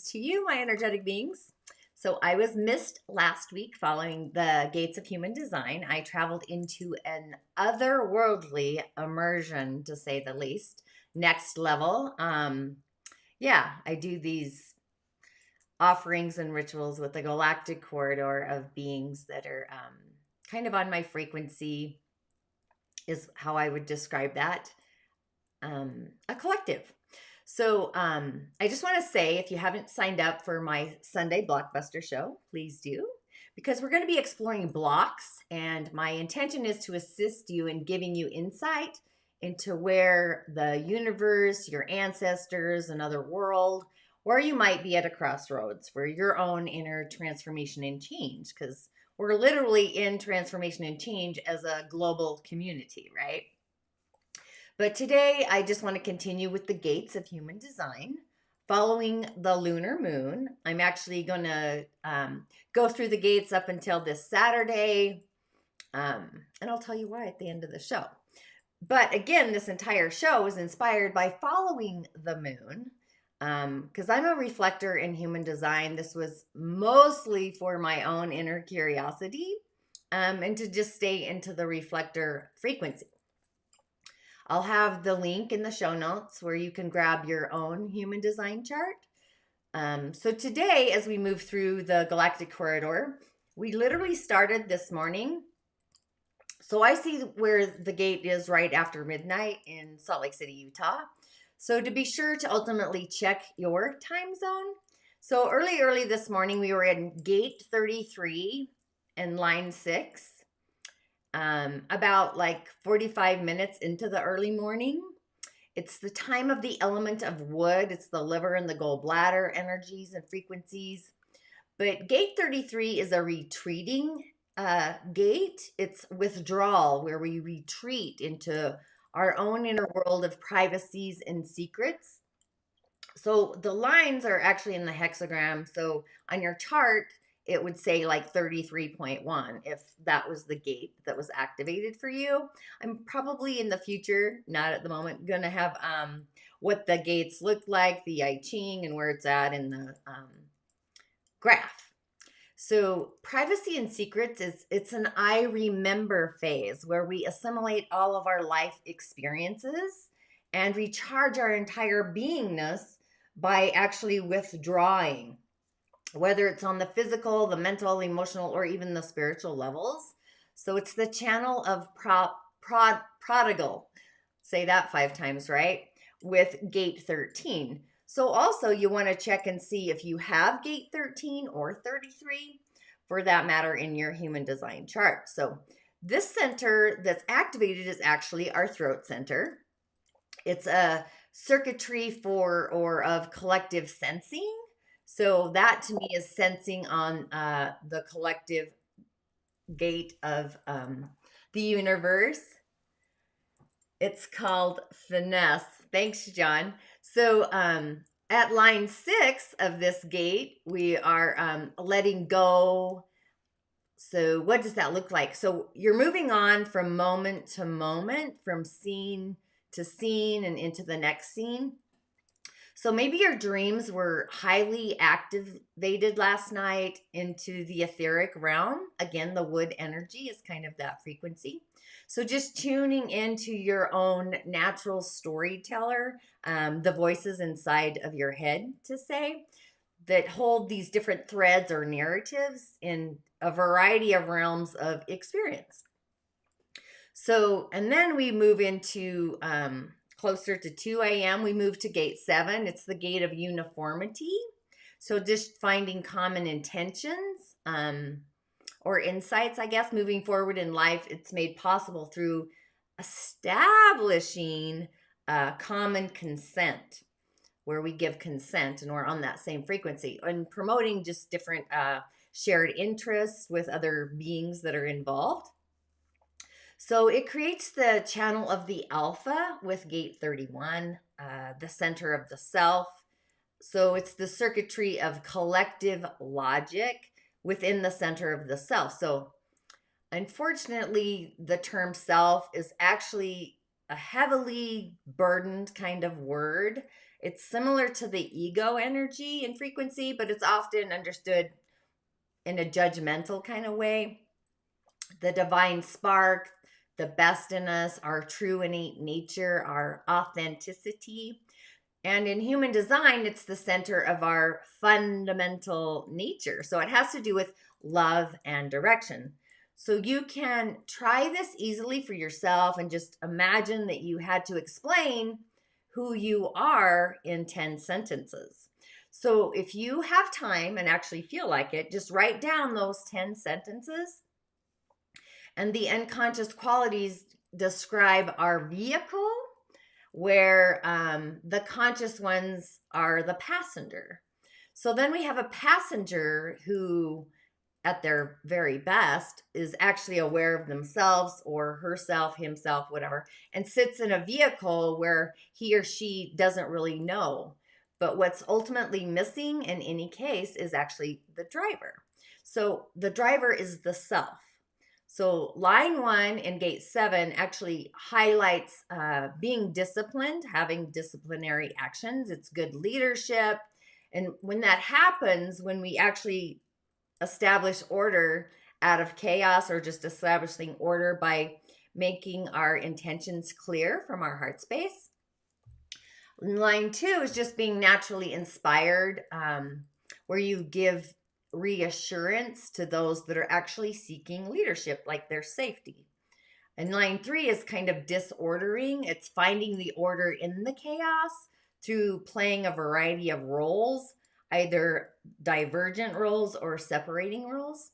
To you, my energetic beings. So I was missed last week following the gates of human design. I traveled into an otherworldly immersion, to say the least. Next level. Yeah, I do these offerings and rituals with the galactic corridor of beings that are kind of on my frequency, is how I would describe that. A collective. So I just want to say, if you haven't signed up for my Sunday BlockBuster show, please do, because we're going to be exploring blocks, and my intention is to assist you in giving you insight into where the universe, your ancestors, another world, or you might be at a crossroads for your own inner transformation and change, because we're literally in transformation and change as a global community, right? But today, I just want to continue with the gates of human design. Following the lunar moon, I'm actually going to go through the gates up until this Saturday. And I'll tell you why at the end of the show. But again, this entire show was inspired by following the moon, because I'm a reflector in human design. This was mostly for my own inner curiosity, and to just stay into the reflector frequency. I'll have the link in the show notes where you can grab your own human design chart. So today, as we move through the galactic corridor, we literally started this morning. So I see where the gate is right after midnight in Salt Lake City, Utah. So to be sure to ultimately check your time zone. So early this morning, we were in gate 33 and line 6. About like 45 minutes into the early morning. It's the time of the element of wood. It's the liver and the gallbladder energies and frequencies. But gate 33 is a retreating gate. It's withdrawal, where we retreat into our own inner world of privacies and secrets. So the lines are actually in the hexagram. So on your chart, it would say like 33.1 if that was the gate that was activated for you. I'm probably in the future, not at the moment, going to have what the gates look like, the I Ching, and where it's at in the graph. So privacy and secrets it's an I remember phase where we assimilate all of our life experiences and recharge our entire beingness by actually withdrawing, whether it's on the physical, the mental, emotional, or even the spiritual levels. So it's the channel of prodigal. Say that 5 times, right? With gate 13. So also you want to check and see if you have gate 13 or 33, for that matter, in your human design chart. So this center that's activated is actually our throat center. It's a circuitry for or of collective sensing. So that to me is sensing on the collective gate of the universe. It's called finesse. Thanks, John. So at line 6 of this gate, we are letting go. So what does that look like? So you're moving on from moment to moment, from scene to scene and into the next scene. So maybe your dreams were highly activated last night into the etheric realm. Again, the wood energy is kind of that frequency. So just tuning into your own natural storyteller, the voices inside of your head, to say, that hold these different threads or narratives in a variety of realms of experience. So, and then we move into closer to 2 a.m., we move to gate 7. It's the gate of uniformity. So just finding common intentions or insights, I guess, moving forward in life. It's made possible through establishing common consent, where we give consent and we're on that same frequency, and promoting just different shared interests with other beings that are involved. So it creates the channel of the alpha with gate 31, the center of the self. So it's the circuitry of collective logic within the center of the self. So unfortunately, the term self is actually a heavily burdened kind of word. It's similar to the ego energy and frequency, but it's often understood in a judgmental kind of way. The divine spark, the best in us, our true innate nature, our authenticity. And in human design, it's the center of our fundamental nature. So it has to do with love and direction. So you can try this easily for yourself and just imagine that you had to explain who you are in 10 sentences. So if you have time and actually feel like it, just write down those 10 sentences. And the unconscious qualities describe our vehicle, where the conscious ones are the passenger. So then we have a passenger who, at their very best, is actually aware of themselves or herself, himself, whatever, and sits in a vehicle where he or she doesn't really know. But what's ultimately missing in any case is actually the driver. So the driver is the self. So line 1 in gate 7 actually highlights being disciplined, having disciplinary actions. It's good leadership. And when that happens, when we actually establish order out of chaos, or just establishing order by making our intentions clear from our heart space. Line 2 is just being naturally inspired, where you give reassurance to those that are actually seeking leadership, like their safety. And line 3 is kind of disordering. It's finding the order in the chaos through playing a variety of roles, either divergent roles or separating roles.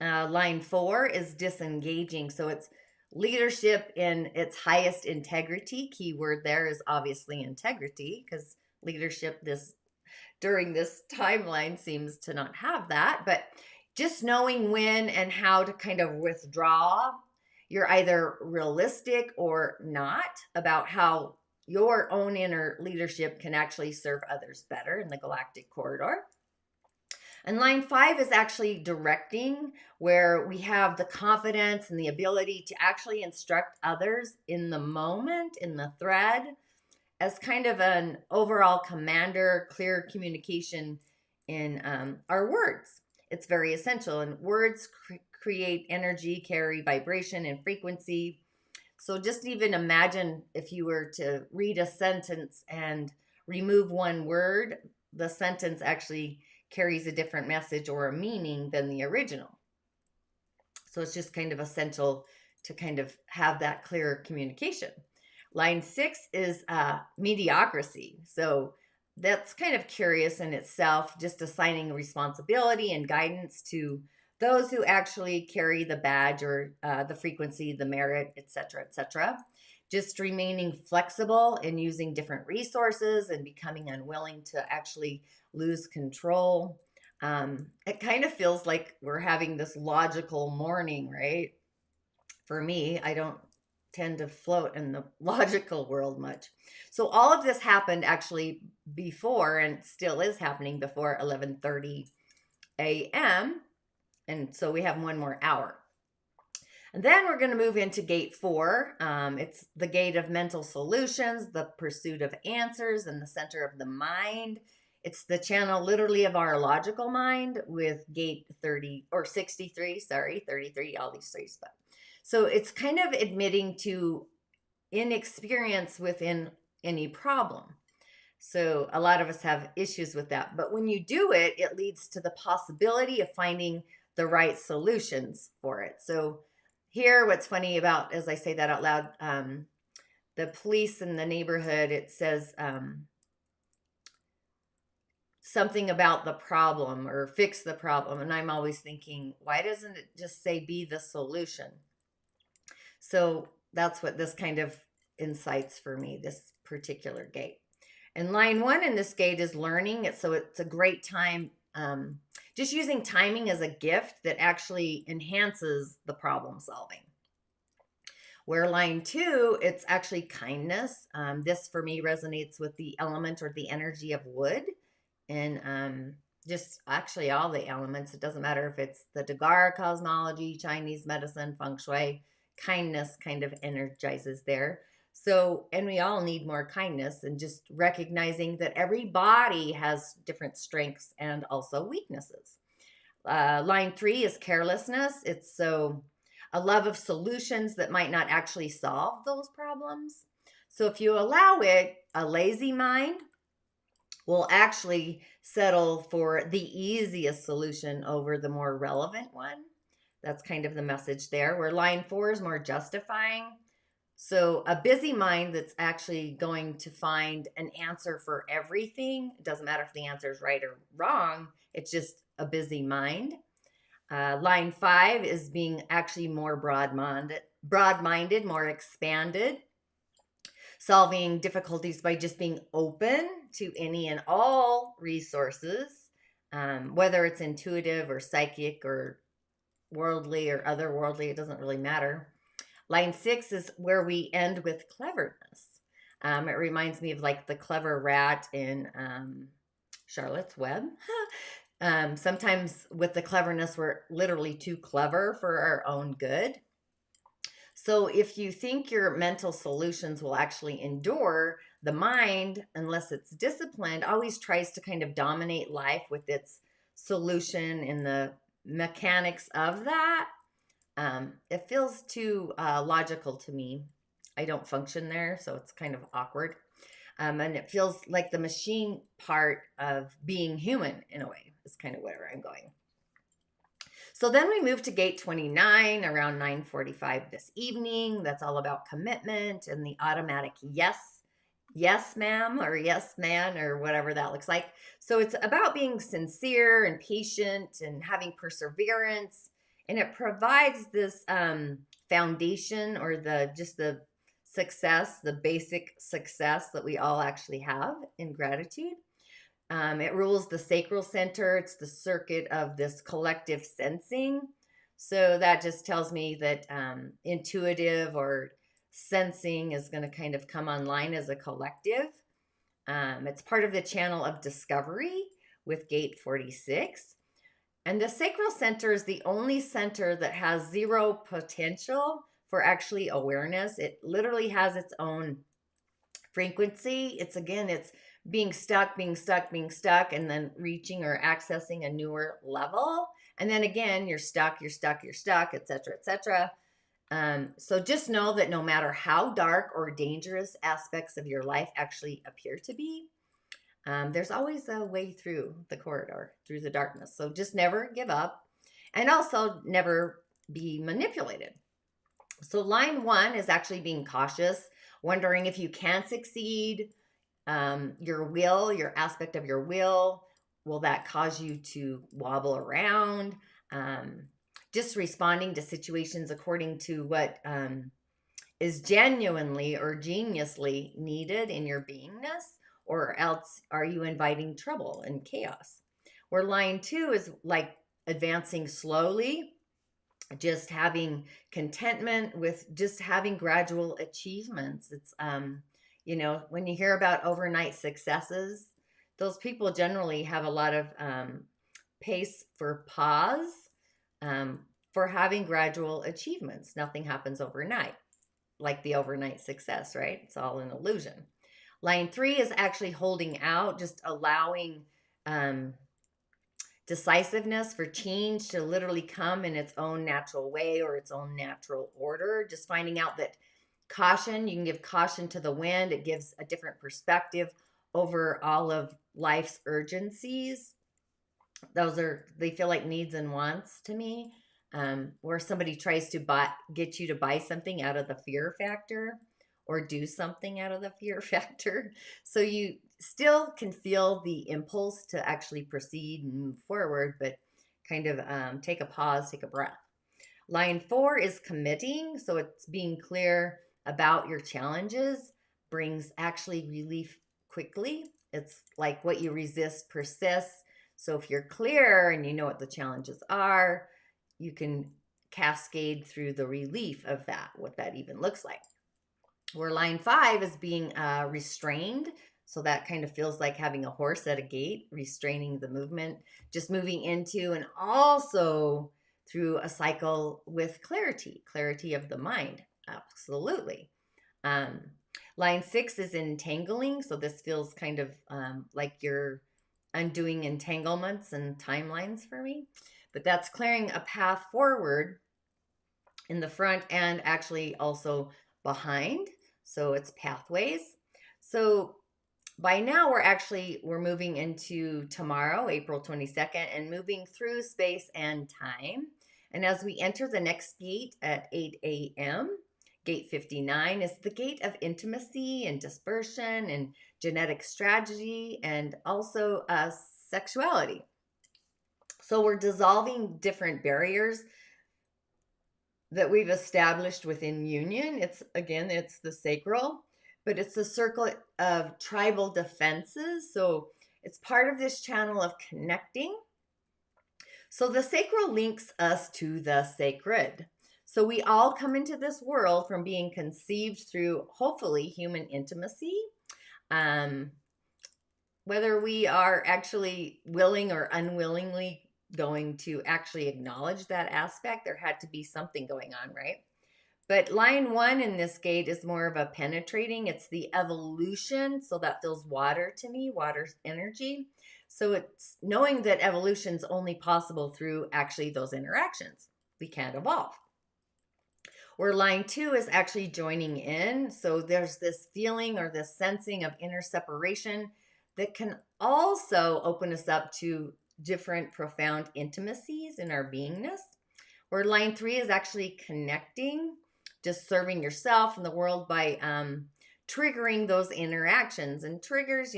Line 4 is disengaging. So it's leadership in its highest integrity. Keyword there is obviously integrity, because leadership during this timeline seems to not have that. But just knowing when and how to kind of withdraw. You're either realistic or not about how your own inner leadership can actually serve others better in the galactic corridor. And line 5 is actually directing, where we have the confidence and the ability to actually instruct others in the moment, in the thread, as kind of an overall commander, clear communication in our words. It's very essential. And words create energy, carry vibration and frequency. So just even imagine if you were to read a sentence and remove one word, the sentence actually carries a different message or a meaning than the original. So it's just kind of essential to kind of have that clear communication. Line 6 is mediocrity. So that's kind of curious in itself, just assigning responsibility and guidance to those who actually carry the badge or the frequency, the merit, etc., etc. Just remaining flexible and using different resources and becoming unwilling to actually lose control. It kind of feels like we're having this logical morning, right? For me, I don't tend to float in the logical world much. So all of this happened actually before, and still is happening before 11:30 a.m. And so we have one more hour. And then we're going to move into gate 4. It's the gate of mental solutions, the pursuit of answers, and the center of the mind. It's the channel literally of our logical mind, with gate 33, all these threes. But so it's kind of admitting to inexperience within any problem. So a lot of us have issues with that. But when you do it, it leads to the possibility of finding the right solutions for it. So here, what's funny about, as I say that out loud, the police in the neighborhood, it says something about the problem or fix the problem. And I'm always thinking, why doesn't it just say be the solution? So that's what this kind of incites for me, this particular gate. And line 1 in this gate is learning. So it's a great time, just using timing as a gift that actually enhances the problem solving. Where line 2, it's actually kindness. This for me resonates with the element or the energy of wood, and just actually all the elements. It doesn't matter if it's the Dagara cosmology, Chinese medicine, feng shui. Kindness kind of energizes there. So, and we all need more kindness, and just recognizing that every body has different strengths and also weaknesses. Line 3 is carelessness. It's so a love of solutions that might not actually solve those problems. So if you allow it, a lazy mind will actually settle for the easiest solution over the more relevant one. That's kind of the message there. Where line 4 is more justifying. So a busy mind that's actually going to find an answer for everything. It doesn't matter if the answer is right or wrong. It's just a busy mind. Line 5 is being actually more broad-minded, more expanded, solving difficulties by just being open to any and all resources, whether it's intuitive or psychic or worldly or otherworldly, it doesn't really matter. Line 6 is where we end with cleverness. It reminds me of like the clever rat in Charlotte's Web. Sometimes with the cleverness, we're literally too clever for our own good. So if you think your mental solutions will actually endure, the mind, unless it's disciplined, always tries to kind of dominate life with its solution and the mechanics of that. It feels too logical to me. I don't function there, so it's kind of awkward. And it feels like the machine part of being human in a way is kind of where I'm going. So then we move to gate 29 around 9:45 this evening. That's all about commitment and the automatic yes ma'am or yes man or whatever that looks like. So it's about being sincere and patient and having perseverance, and it provides this foundation or the success, the basic success that we all actually have in gratitude. It rules the sacral center. It's the circuit of this collective sensing. So that just tells me that intuitive or sensing is going to kind of come online as a collective. It's part of the channel of discovery with gate 46. And the sacral center is the only center that has zero potential for actually awareness. It literally has its own frequency. It's being stuck, and then reaching or accessing a newer level. And then again, you're stuck, etc., etc. So just know that no matter how dark or dangerous aspects of your life actually appear to be, there's always a way through the corridor, through the darkness. So just never give up, and also never be manipulated. So line 1 is actually being cautious, wondering if you can succeed. Your aspect of your will that cause you to wobble around? Just responding to situations according to what is genuinely or geniusly needed in your beingness, or else are you inviting trouble and chaos? Where line 2 is like advancing slowly, just having contentment with just having gradual achievements. It's when you hear about overnight successes, those people generally have a lot of pace for pause, for having gradual achievements. Nothing happens overnight, like the overnight success, right? It's all an illusion. Line 3 is actually holding out, just allowing decisiveness for change to literally come in its own natural way or its own natural order. Just finding out that caution, you can give caution to the wind. It gives a different perspective over all of life's urgencies. They feel like needs and wants to me, where somebody tries to get you to buy something out of the fear factor or do something out of the fear factor. So you still can feel the impulse to actually proceed and move forward, but kind of take a pause, take a breath. Line 4 is committing. So it's being clear about your challenges brings actually relief quickly. It's like what you resist persists. So if you're clear and you know what the challenges are, you can cascade through the relief of that, what that even looks like. Where line 5 is being restrained. So that kind of feels like having a horse at a gate, restraining the movement, just moving into and also through a cycle with clarity of the mind. Absolutely. Line 6 is entangling. So this feels kind of like you're undoing entanglements and timelines for me. But that's clearing a path forward in the front and actually also behind. So it's pathways. So by now we're moving into tomorrow, April 22nd, and moving through space and time. And as we enter the next gate at 8 a.m., gate 59 is the gate of intimacy and dispersion and genetic strategy and also sexuality. So we're dissolving different barriers that we've established within union. It's the sacral, but it's a circle of tribal defenses. So it's part of this channel of connecting. So the sacral links us to the sacred. So we all come into this world from being conceived through, hopefully, human intimacy. Whether we are actually willing or unwillingly going to actually acknowledge that aspect, there had to be something going on, right? But line 1 in this gate is more of a penetrating. It's the evolution. So that feels water to me, water's energy. So it's knowing that evolution is only possible through actually those interactions. We can't evolve. Where line 2 is actually joining in. So there's this feeling or this sensing of inner separation that can also open us up to different profound intimacies in our beingness. Where line 3 is actually connecting, just serving yourself and the world by triggering those interactions. And triggers,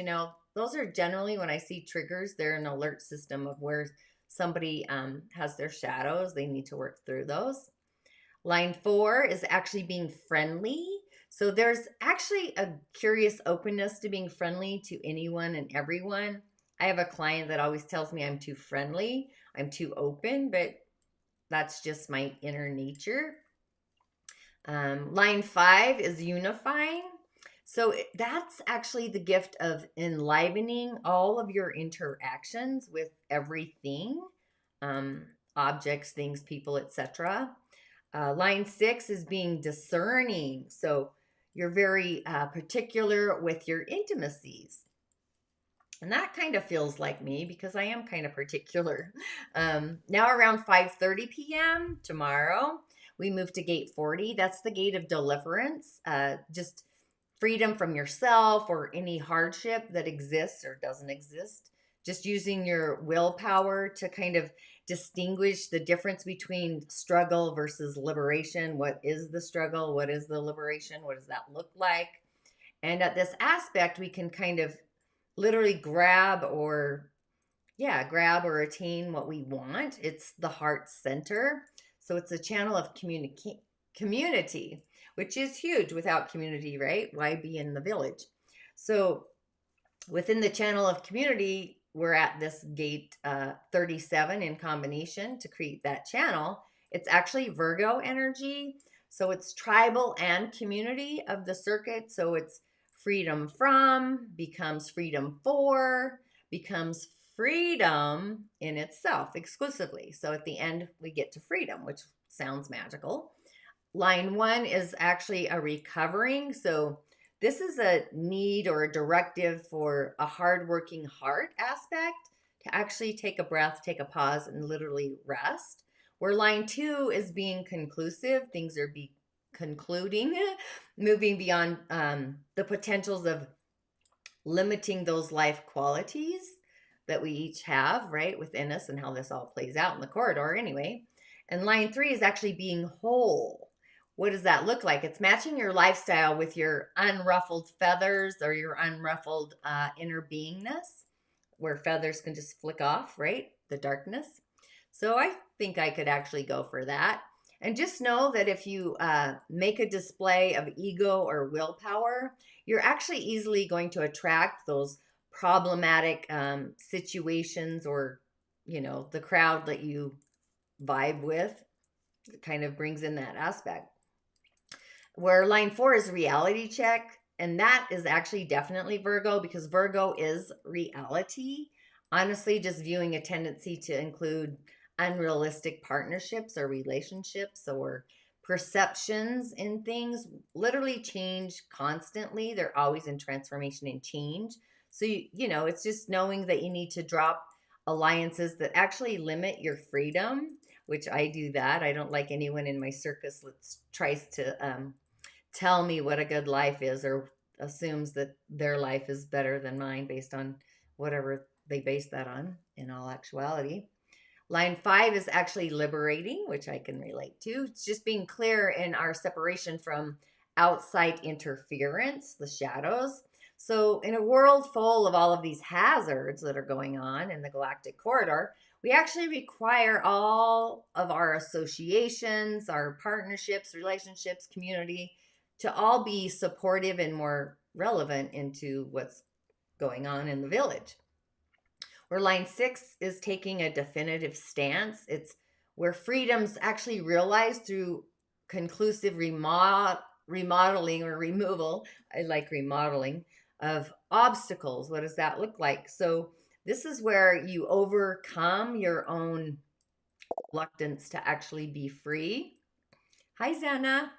those are generally, when I see triggers, they're an alert system of where somebody has their shadows. They need to work through those. Line 4 is actually being friendly. So there's actually a curious openness to being friendly to anyone and everyone. I have a client that always tells me I'm too friendly, I'm too open, but that's just my inner nature. Line 5 is unifying. So that's actually the gift of enlivening all of your interactions with everything, objects, things, people, etc. Line 6 is being discerning. So you're very particular with your intimacies. And that kind of feels like me because I am kind of particular. Now around 5:30 p.m. tomorrow, we move to gate 40. That's the gate of deliverance. Just freedom from yourself or any hardship that exists or doesn't exist. Just using your willpower to kind of distinguish the difference between struggle versus liberation. What is the struggle? What is the liberation? What does that look like? And at this aspect, we can kind of literally grab or attain what we want. It's the heart center. So it's a channel of community, which is huge. Without community, right? Why be in the village? So within the channel of community, we're at this gate 37 in combination to create that channel. It's actually Virgo energy. So it's tribal and community of the circuit. So it's freedom from, becomes freedom for, becomes freedom in itself exclusively. So at the end, we get to freedom, which sounds magical. Line 1 is actually a recovering. So this is a need or a directive for a hardworking heart aspect to actually take a breath, take a pause, and literally rest. Where line 2 is being conclusive, things are concluding, moving beyond the potentials of limiting those life qualities that we each have, right, within us and how this all plays out in the corridor anyway. And line 3 is actually being whole. What does that look like? It's matching your lifestyle with your unruffled feathers or your unruffled inner beingness, where feathers can just flick off, right? The darkness. So I think I could actually go for that. And just know that if you make a display of ego or willpower, you're actually easily going to attract those problematic situations or, the crowd that you vibe with. It kind of brings in that aspect. Where line 4 is reality check. And that is actually definitely Virgo because Virgo is reality. Honestly, just viewing a tendency to include unrealistic partnerships or relationships or perceptions in things literally change constantly. They're always in transformation and change. So, it's just knowing that you need to drop alliances that actually limit your freedom, which I do that. I don't like anyone in my circus that tries to tell me what a good life is or assumes that their life is better than mine based on whatever they base that on in all actuality. Line 5 is actually liberating, which I can relate to. It's just being clear in our separation from outside interference, the shadows. So, in a world full of all of these hazards that are going on in the galactic corridor, we actually require all of our associations, our partnerships, relationships, community to all be supportive and more relevant into what's going on in the village. Where line 6 is taking a definitive stance. It's where freedom's actually realized through conclusive remodeling or removal. I like remodeling of obstacles. What does that look like? So this is where you overcome your own reluctance to actually be free. Hi, Zana.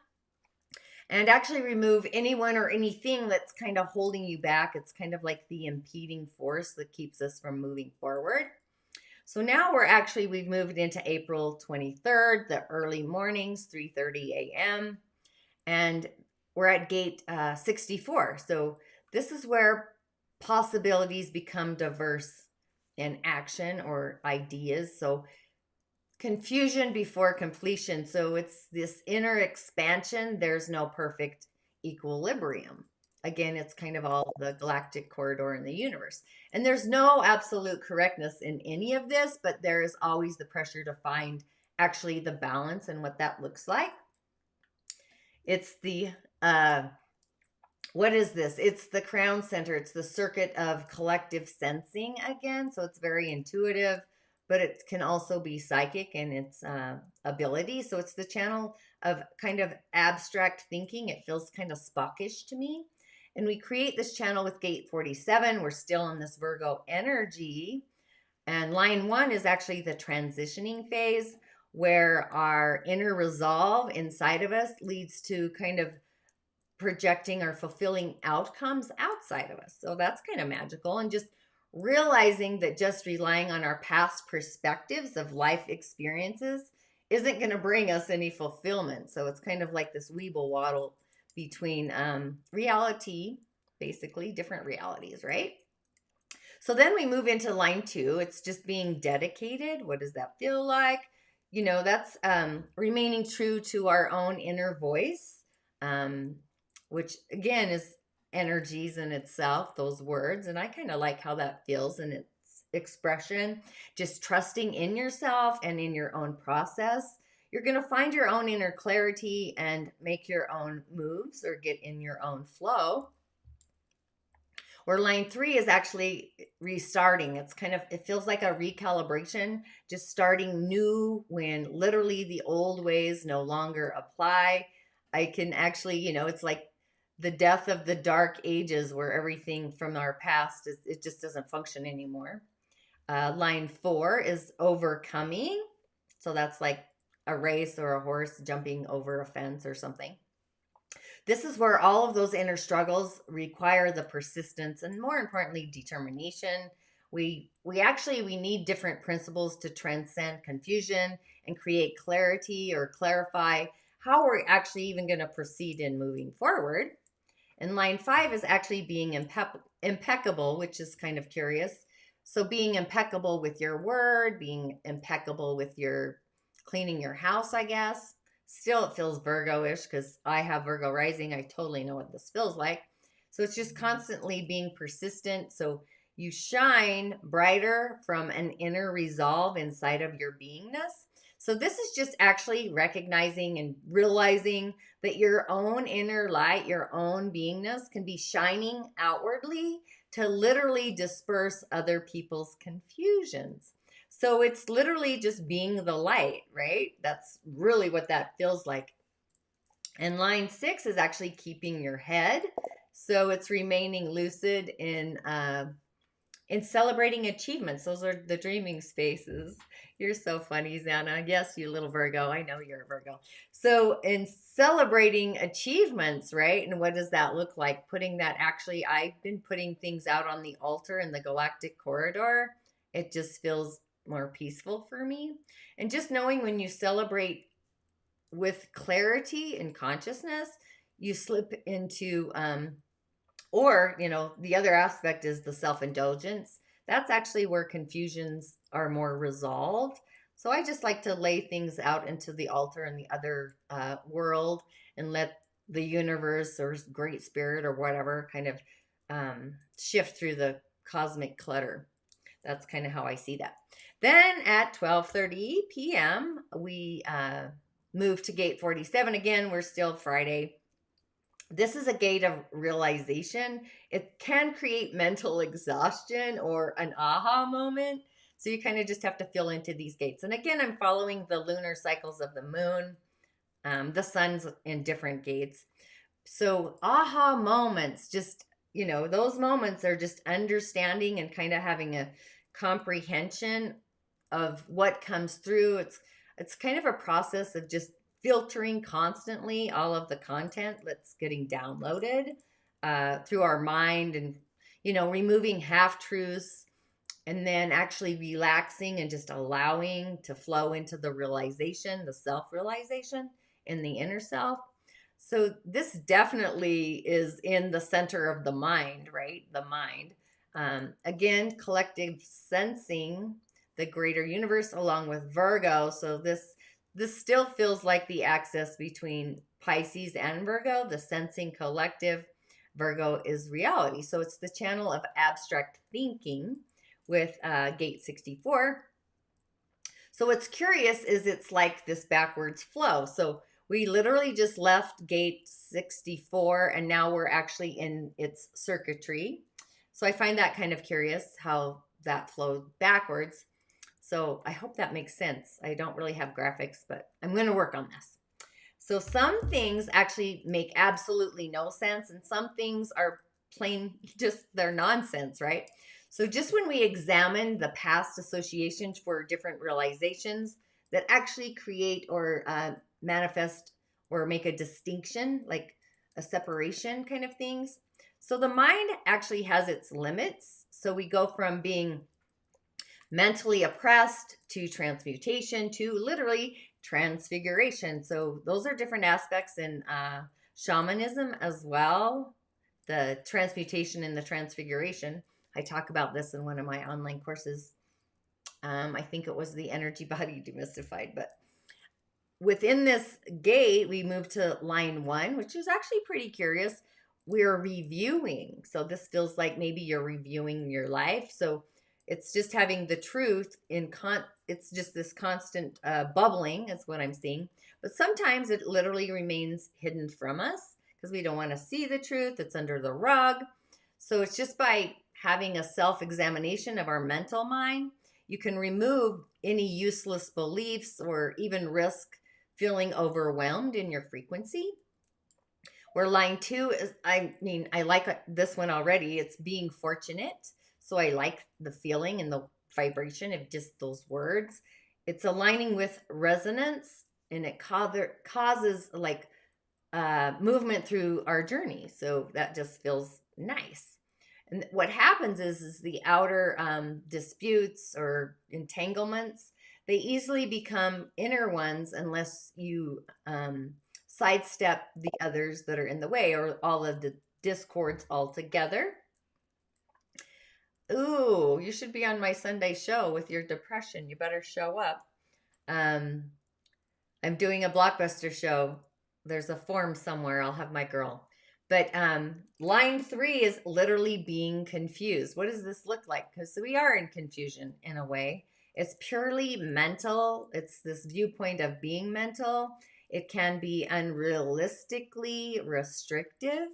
And actually remove anyone or anything that's kind of holding you back. It's kind of like the impeding force that keeps us from moving forward. So now we've moved into April 23rd, the early mornings, 3:30 a.m. And we're at gate 64. So this is where possibilities become diverse in action or ideas. So confusion before completion. So it's this inner expansion. There's no perfect equilibrium. Again, it's kind of all the galactic corridor in the universe. And there's no absolute correctness in any of this, but there is always the pressure to find actually the balance and what that looks like. It's the, what is this? It's the crown center. It's the circuit of collective sensing again. So it's very intuitive, but it can also be psychic in its ability. So it's the channel of kind of abstract thinking. It feels kind of Spockish to me. And we create this channel with gate 47. We're still in this Virgo energy. And line 1 is actually the transitioning phase where our inner resolve inside of us leads to kind of projecting or fulfilling outcomes outside of us. So that's kind of magical. And just realizing that just relying on our past perspectives of life experiences isn't going to bring us any fulfillment. So it's kind of like this weeble waddle between reality, basically different realities, right? So then we move into line 2. It's just being dedicated. What does that feel like? That's remaining true to our own inner voice, which again is energies in itself, those words. And I kind of like how that feels in its expression. Just trusting in yourself and in your own process. You're going to find your own inner clarity and make your own moves or get in your own flow. Where line 3 is actually restarting. It feels like a recalibration, just starting new when literally the old ways no longer apply. I can actually, it's like the death of the dark ages where everything from our past, it just doesn't function anymore. Line 4 is overcoming. So that's like a race or a horse jumping over a fence or something. This is where all of those inner struggles require the persistence and, more importantly, determination. We need different principles to transcend confusion and create clarity or clarify how we're actually even going to proceed in moving forward. And line 5 is actually being impeccable, which is kind of curious. So being impeccable with your word, being impeccable with your cleaning your house, I guess. Still, it feels Virgo-ish because I have Virgo rising. I totally know what this feels like. So it's just constantly being persistent. So you shine brighter from an inner resolve inside of your beingness. So this is just actually recognizing and realizing that your own inner light, your own beingness can be shining outwardly to literally disperse other people's confusions. So it's literally just being the light, right? That's really what that feels like. And line 6 is actually keeping your head. So it's remaining lucid in In celebrating achievements, those are the dreaming spaces. You're so funny, Xana. Yes, you little Virgo. I know you're a Virgo. So, in celebrating achievements, right? And what does that look like? Putting that actually, I've been putting things out on the altar in the galactic corridor. It just feels more peaceful for me. And just knowing when you celebrate with clarity and consciousness, you slip into or, the other aspect is the self indulgence. That's actually where confusions are more resolved. So I just like to lay things out into the altar in the other world and let the universe or great spirit or whatever kind of shift through the cosmic clutter. That's kind of how I see that. Then at 12:30 p.m., we move to gate 47 again. We're still Friday. This is a gate of realization. It can create mental exhaustion or an aha moment. So you kind of just have to feel into these gates. And again, I'm following the lunar cycles of the moon. The sun's in different gates. So aha moments, just, those moments are just understanding and kind of having a comprehension of what comes through. It's kind of a process of just filtering constantly all of the content that's getting downloaded through our mind, and removing half truths, and then actually relaxing and just allowing to flow into the realization, the self realization in the inner self. So this definitely is in the center of the mind, right? The mind. Again, collective sensing, the greater universe, along with Virgo. So this still feels like the axis between Pisces and Virgo, the sensing collective. Virgo is reality. So it's the channel of abstract thinking with gate 64. So what's curious is it's like this backwards flow. So we literally just left gate 64 and now we're actually in its circuitry. So I find that kind of curious how that flowed backwards. So I hope that makes sense. I don't really have graphics, but I'm going to work on this. So some things actually make absolutely no sense, and some things are plain just they're nonsense, right? So just when we examine the past associations for different realizations that actually create or manifest or make a distinction, like a separation kind of things. So the mind actually has its limits. So we go from being mentally oppressed to transmutation to literally transfiguration. So those are different aspects in shamanism as well. The transmutation and the transfiguration. I talk about this in one of my online courses. I think it was the energy body demystified. But within this gate, we move to line 1, which is actually pretty curious. We're reviewing. So this feels like maybe you're reviewing your life. So it's just having the truth it's just this constant bubbling is what I'm seeing. But sometimes it literally remains hidden from us because we don't want to see the truth. It's under the rug. So it's just by having a self-examination of our mental mind, you can remove any useless beliefs or even risk feeling overwhelmed in your frequency. Where line 2 is, I like this one already. It's being fortunate. So I like the feeling and the vibration of just those words. It's aligning with resonance, and it causes like movement through our journey. So that just feels nice. And what happens is the outer disputes or entanglements, they easily become inner ones unless you sidestep the others that are in the way, or all of the discords altogether. Ooh, you should be on my Sunday show with your depression. You better show up. I'm doing a BlockBuster show. There's a form somewhere. I'll have my girl. But line 3 is literally being confused. What does this look like? Because we are in confusion in a way. It's purely mental. It's this viewpoint of being mental. It can be unrealistically restrictive.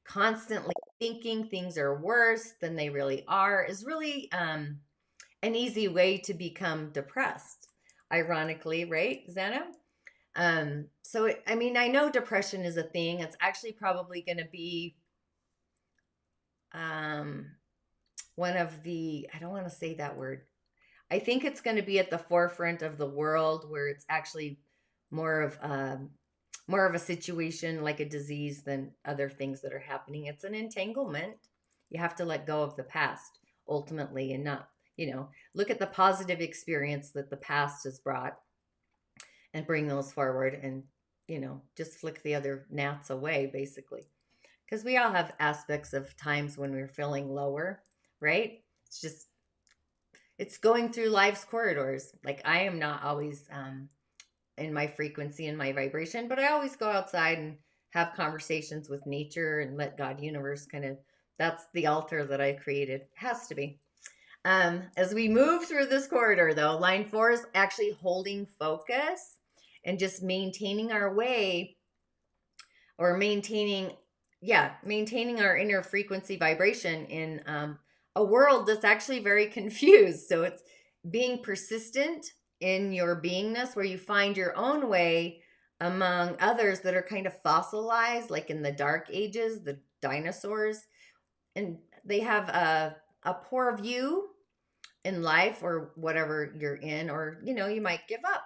Constantly thinking things are worse than they really are is really an easy way to become depressed. Ironically, right, Xana? I know depression is a thing. It's actually probably going to be one of the, I don't want to say that word. I think it's going to be at the forefront of the world where it's actually more of more of a situation like a disease than other things that are happening. It's an entanglement. You have to let go of the past ultimately and not, look at the positive experience that the past has brought and bring those forward and, just flick the other gnats away basically. Because we all have aspects of times when we're feeling lower, right? It's just, it's going through life's corridors. Like I am not always in my frequency and my vibration, but I always go outside and have conversations with nature and let God universe kind of, that's the altar that I created. It has to be. As we move through this corridor though, line 4 is actually holding focus and just maintaining our way or maintaining our inner frequency vibration in a world that's actually very confused. So it's being persistent in your beingness where you find your own way among others that are kind of fossilized, like in the dark ages, the dinosaurs, and they have a poor view in life or whatever you're in, or you might give up.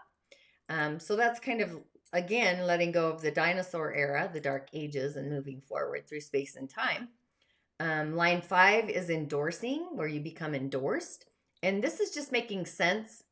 So that's kind of, again, letting go of the dinosaur era, the dark ages, and moving forward through space and time. Line 5 is endorsing, where you become endorsed. And this is just making sense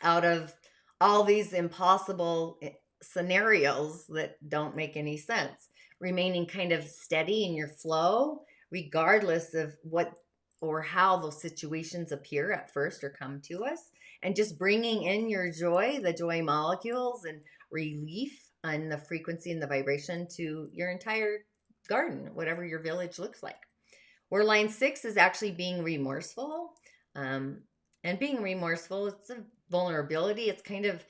out of all these impossible scenarios that don't make any sense. Remaining kind of steady in your flow, regardless of what or how those situations appear at first or come to us. And just bringing in your joy, the joy molecules, and relief on the frequency and the vibration to your entire garden, whatever your village looks like. Where line 6 is actually being remorseful. And being remorseful, it's a vulnerability. It's kind of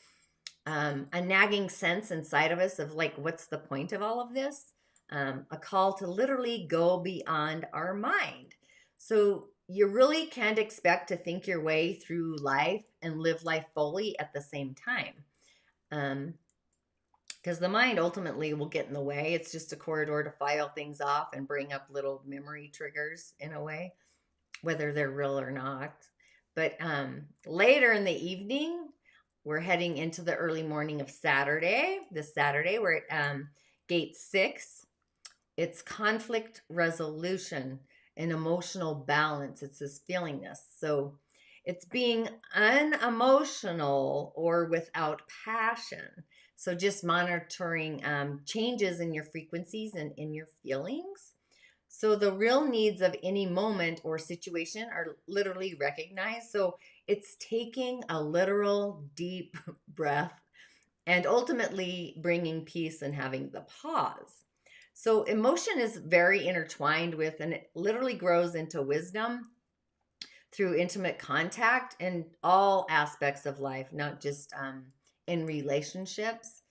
a nagging sense inside of us of like, what's the point of all of this? A call to literally go beyond our mind. So you really can't expect to think your way through life and live life fully at the same time. Because the mind ultimately will get in the way. It's just a corridor to file things off and bring up little memory triggers in a way, whether they're real or not. But later in the evening, we're heading into the early morning of Saturday. This Saturday, we're at gate 6. It's conflict resolution and emotional balance. It's this feelingness. So it's being unemotional or without passion. So just monitoring changes in your frequencies and in your feelings. So the real needs of any moment or situation are literally recognized. So it's taking a literal deep breath and ultimately bringing peace and having the pause. So emotion is very intertwined with, and it literally grows into wisdom through intimate contact in all aspects of life, not just in relationships.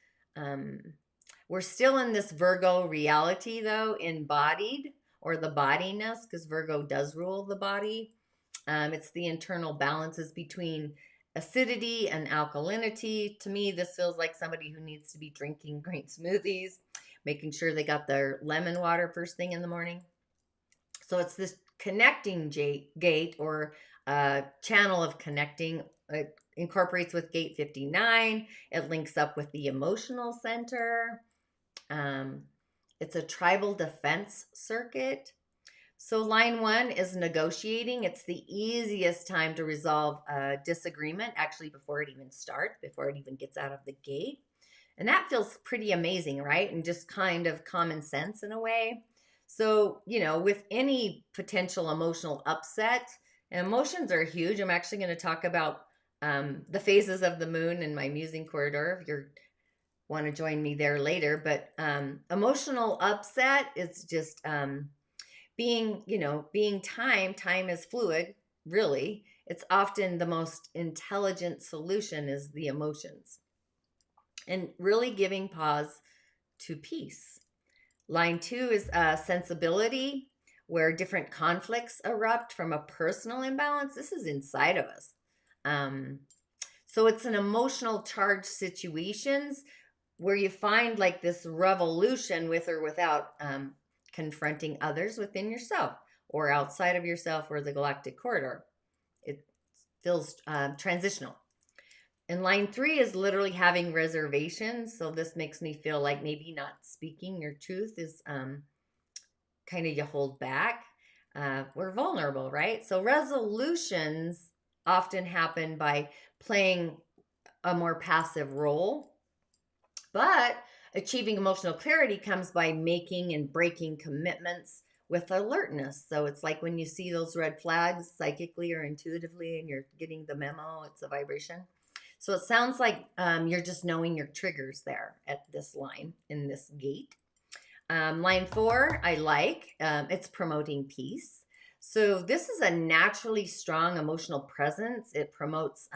We're still in this Virgo reality, though, embodied, or the bodiness, because Virgo does rule the body. It's the internal balances between acidity and alkalinity. To me, this feels like somebody who needs to be drinking green smoothies, making sure they got their lemon water first thing in the morning. So it's this connecting gate or channel of connecting. It incorporates with gate 59. It links up with the emotional center. It's a tribal defense circuit. So line 1 is negotiating. It's the easiest time to resolve a disagreement, actually before it even starts, before it even gets out of the gate. And that feels pretty amazing, right? And just kind of common sense in a way. So, with any potential emotional upset, emotions are huge. I'm actually going to talk about the phases of the moon in my musing corridor if you want to join me there later. But emotional upset is just being time is fluid, really. It's often the most intelligent solution is the emotions. And really giving pause to peace. Line 2 is sensibility, where different conflicts erupt from a personal imbalance. This is inside of us. So it's an emotional charged situations where you find like this revolution with or without confronting others within yourself or outside of yourself or the galactic corridor. It feels transitional. And line 3 is literally having reservations. So this makes me feel like maybe not speaking your truth is kind of you hold back. We're vulnerable, right? So resolutions often happen by playing a more passive role, but achieving emotional clarity comes by making and breaking commitments with alertness. So it's like when you see those red flags psychically or intuitively and you're getting the memo, it's a vibration. So it sounds like you're just knowing your triggers there at this line in this gate. Line 4, I like. It's promoting peace. So this is a naturally strong emotional presence. It promotes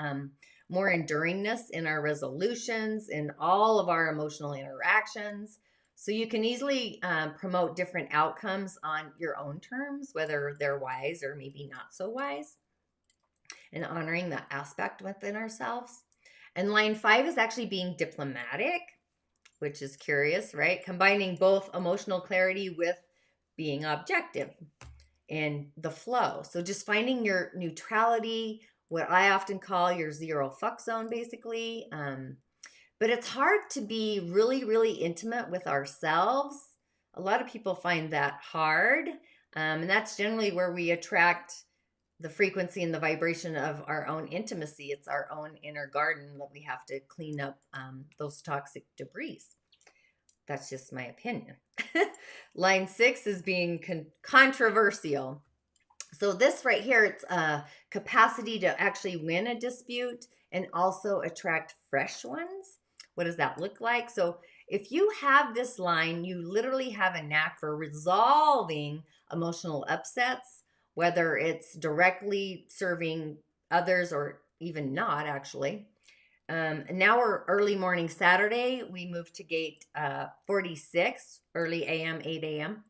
more enduringness in our resolutions, in all of our emotional interactions. So you can easily promote different outcomes on your own terms, whether they're wise or maybe not so wise, and honoring that aspect within ourselves. And line 5 is actually being diplomatic, which is curious, right? Combining both emotional clarity with being objective in the flow. So just finding your neutrality, what I often call your zero fuck zone, basically. But it's hard to be really, really intimate with ourselves. A lot of people find that hard. And that's generally where we attract the frequency and the vibration of our own intimacy. It's our own inner garden that we have to clean up those toxic debris. That's just my opinion. Line 6 is being controversial. So this right here, it's a capacity to actually win a dispute and also attract fresh ones. What does that look like? So if you have this line, you literally have a knack for resolving emotional upsets, whether it's directly serving others or even not, actually. Now we're early morning Saturday. We moved to gate 46, early AM, 8 a.m.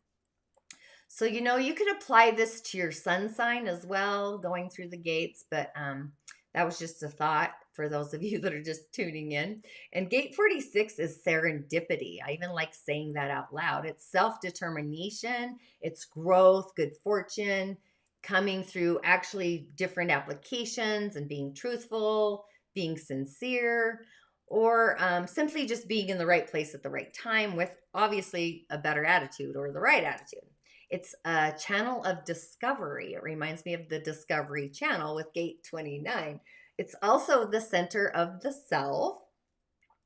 So, you could apply this to your sun sign as well, going through the gates, but that was just a thought for those of you that are just tuning in. And gate 46 is serendipity. I even like saying that out loud. It's self-determination, it's growth, good fortune, coming through actually different applications and being truthful, being sincere, or simply just being in the right place at the right time with obviously a better attitude or the right attitude. It's a channel of discovery. It reminds me of the Discovery Channel with gate 29. It's also the center of the self.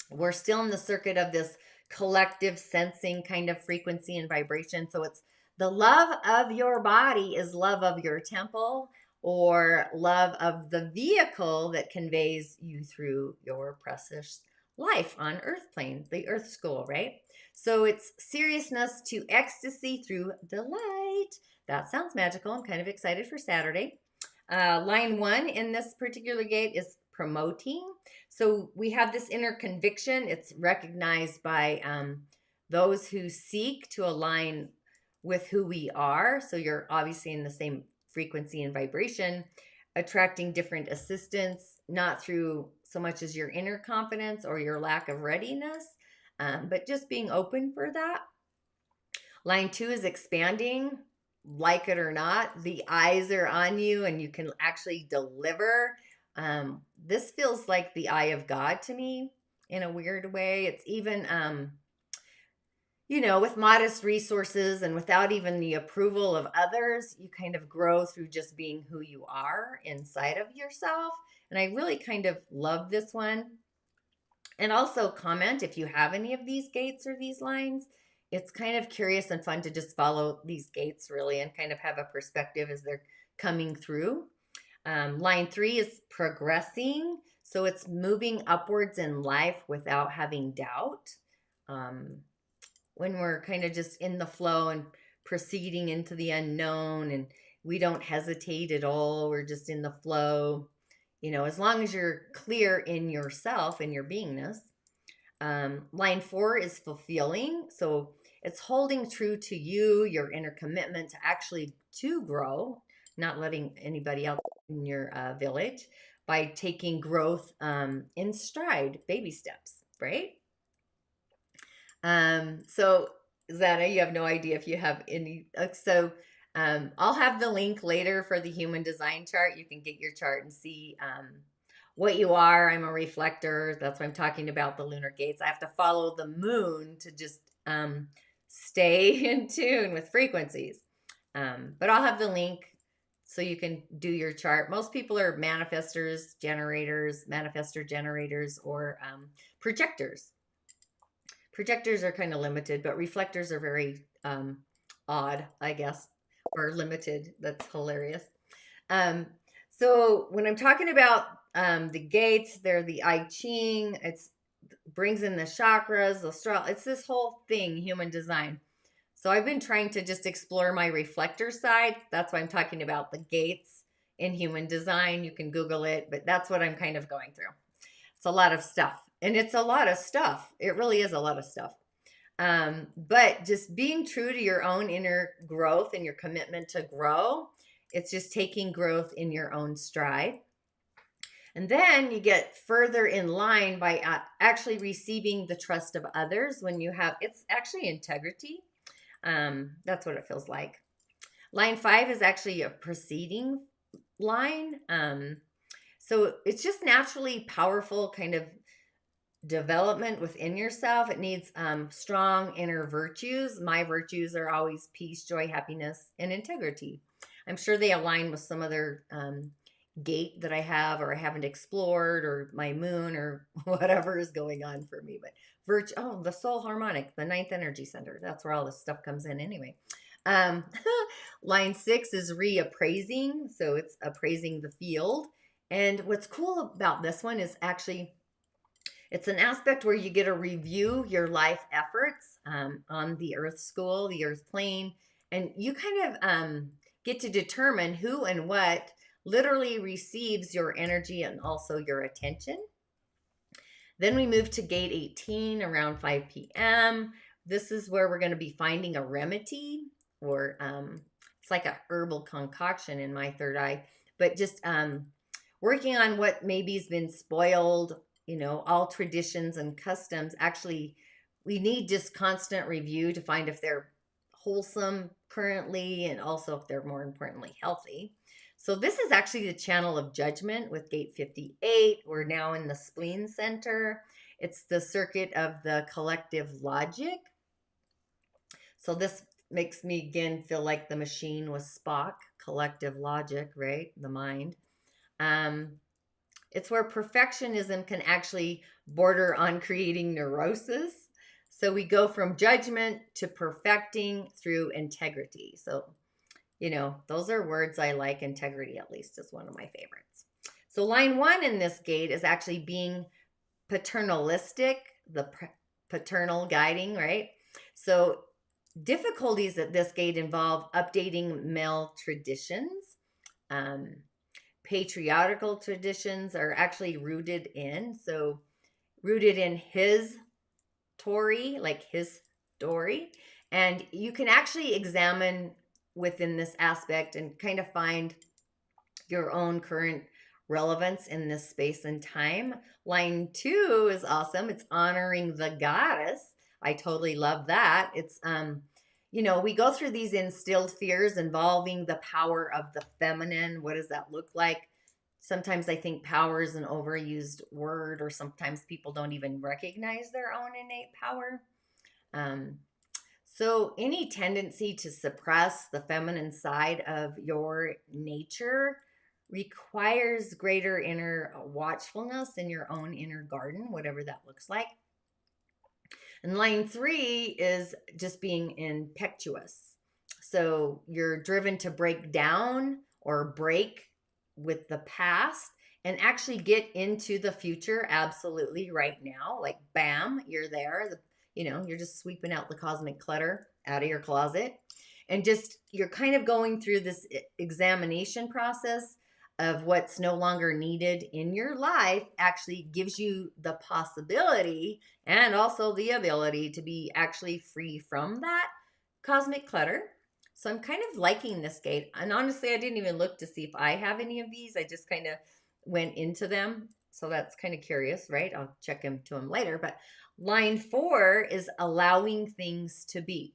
We're still in the circuit of this collective sensing kind of frequency and vibration. So it's the love of your body is love of your temple, or love of the vehicle that conveys you through your precious life on earth plane, the earth school, right? So it's seriousness to ecstasy through the light. That sounds magical. I'm kind of excited for Saturday. Line 1 in this particular gate is promoting. So we have this inner conviction. It's recognized by those who seek to align with who we are. So you're obviously in the same frequency and vibration, attracting different assistance, not through so much as your inner confidence or your lack of readiness, but just being open for that. Line 2 is expanding. Like it or not, the eyes are on you and you can actually deliver. This feels like the eye of God to me in a weird way. It's even, with modest resources and without even the approval of others, you kind of grow through just being who you are inside of yourself. And I really kind of love this one. And also comment if you have any of these gates or these lines. It's kind of curious and fun to just follow these gates really and kind of have a perspective as they're coming through. Line 3 is progressing. So it's moving upwards in life without having doubt. When we're kind of just in the flow and proceeding into the unknown and we don't hesitate at all, we're just in the flow. As long as you're clear in yourself and your beingness. Line 4 is fulfilling. So it's holding true to you, your inner commitment to actually to grow, not letting anybody else in your village, by taking growth in stride, baby steps, right? So Zana, you have no idea if you have any. So I'll have the link later for the human design chart. You can get your chart and see what you are. I'm a reflector. That's why I'm talking about the lunar gates. I have to follow the moon to just stay in tune with frequencies. But I'll have the link so you can do your chart. Most people are manifestors, generators, manifestor generators, or projectors. Projectors are kind of limited, but reflectors are very odd, I guess, or limited. That's hilarious. So when I'm talking about the gates, they're the I Ching. It's brings in the chakras, the it's this whole thing, human design. So I've been trying to just explore my reflector side. That's why I'm talking about the gates in human design. You can Google it, but that's what I'm kind of going through. It's a lot of stuff. And it's a lot of stuff. It really is a lot of stuff. But just being true to your own inner growth and your commitment to grow, it's just taking growth in your own stride. And then you get further in line by actually receiving the trust of others when you have, it's actually integrity. That's what it feels like. Line 5 is actually a preceding line. So it's just naturally powerful kind of development within yourself. It needs strong inner virtues. My virtues are always peace, joy, happiness, and integrity. I'm sure they align with some other gate that I have or I haven't explored, or my moon, or whatever is going on for me. But virtue, oh, the soul harmonic, the 9th energy center. That's where all this stuff comes in anyway. Line 6 is reappraising. So it's appraising the field. And what's cool about this one is actually it's an aspect where you get to review your life efforts on the earth school, the earth plane, and you kind of get to determine who and what literally receives your energy and also your attention. Then we move to gate 18 around 5 p.m. This is where we're going to be finding a remedy, or it's like a herbal concoction in my third eye, but just working on what maybe has been spoiled. You know, all traditions and customs, actually, we need just constant review to find if they're wholesome currently, and also if they're, more importantly, healthy. So this is actually the channel of judgment with gate 58. We're now in the spleen center. It's the circuit of the collective logic. So this makes me again feel like the machine was Spock, collective logic, right? The mind. It's where perfectionism can actually border on creating neurosis. So we go from judgment to perfecting through integrity. So, you know, those are words I like. Integrity, at least, is one of my favorites. So line 1 in this gate is actually being paternalistic, the paternal guiding, right? So difficulties at this gate involve updating male traditions. Patriarchal traditions are actually rooted in his Tory, like his story. And you can actually examine within this aspect and kind of find your own current relevance in this space and time. Line 2 is awesome. It's honoring the goddess. I totally love that. It's you know, we go through these instilled fears involving the power of the feminine. What does that look like? Sometimes I think power is an overused word, or sometimes people don't even recognize their own innate power. So any tendency to suppress the feminine side of your nature requires greater inner watchfulness in your own inner garden, whatever that looks like. And line 3 is just being impetuous. So you're driven to break down or break with the past and actually get into the future absolutely right now. Like, bam, you're there. You know, you're just sweeping out the cosmic clutter out of your closet. And just, you're kind of going through this examination process of what's no longer needed in your life. Actually gives you the possibility and also the ability to be actually free from that cosmic clutter. So I'm kind of liking this gate. And honestly, I didn't even look to see if I have any of these. I just kind of went into them. So that's kind of curious, right? I'll check into them later. But line 4 is allowing things to be.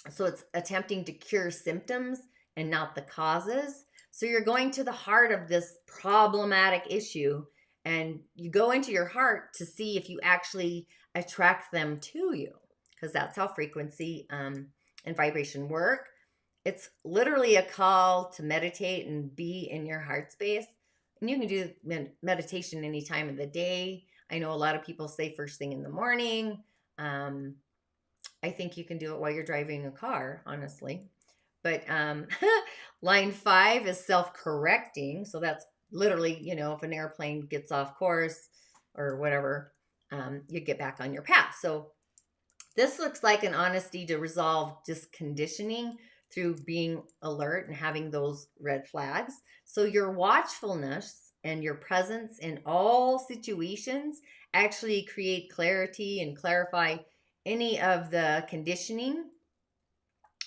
So it's attempting to cure symptoms and not the causes. So you're going to the heart of this problematic issue, and you go into your heart to see if you actually attract them to you, because that's how frequency and vibration work. It's literally a call to meditate and be in your heart space. And you can do meditation any time of the day. I know a lot of people say first thing in the morning. Um, I think you can do it while you're driving a car, honestly. But line 5 is self-correcting. So that's literally, if an airplane gets off course or whatever, you get back on your path. So this looks like an honesty to resolve just conditioning through being alert and having those red flags. So your watchfulness and your presence in all situations actually create clarity and clarify any of the conditioning,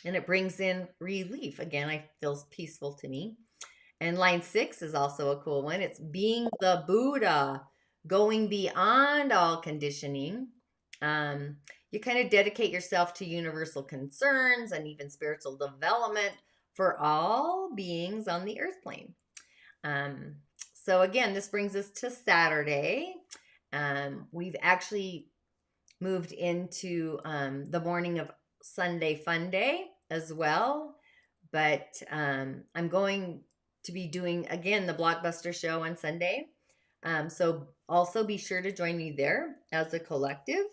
and it brings in relief. Again, it feels peaceful to me. And line 6 is also a cool one. It's being the Buddha, going beyond all conditioning. You kind of dedicate yourself to universal concerns and even spiritual development for all beings on the earth plane. So again, this brings us to Saturday. We've actually moved into the morning of Sunday Fun Day as well. But I'm going to be doing, again, the BlockBuster show on Sunday. So also be sure to join me there as a collective.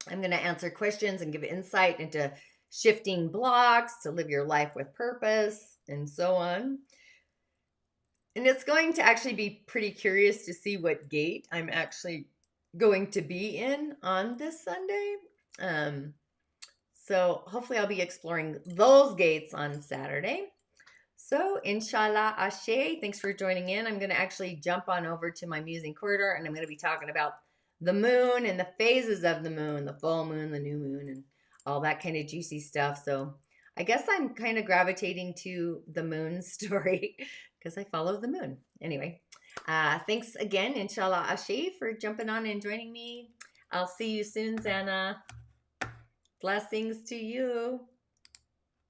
I'm going to answer questions and give insight into shifting blocks to live your life with purpose and so on. And it's going to actually be pretty curious to see what gate I'm actually going to be in on this Sunday. So hopefully I'll be exploring those gates on Saturday. So InSHalla, Ashe, thanks for joining in. I'm going to actually jump on over to my musing corridor, and I'm going to be talking about the moon and the phases of the moon, the full moon, the new moon, and all that kind of juicy stuff. So I guess I'm kind of gravitating to the moon story because I follow the moon. Anyway, thanks again, InSHalla, Ashe, for jumping on and joining me. I'll see you soon, Zana. Blessings to you.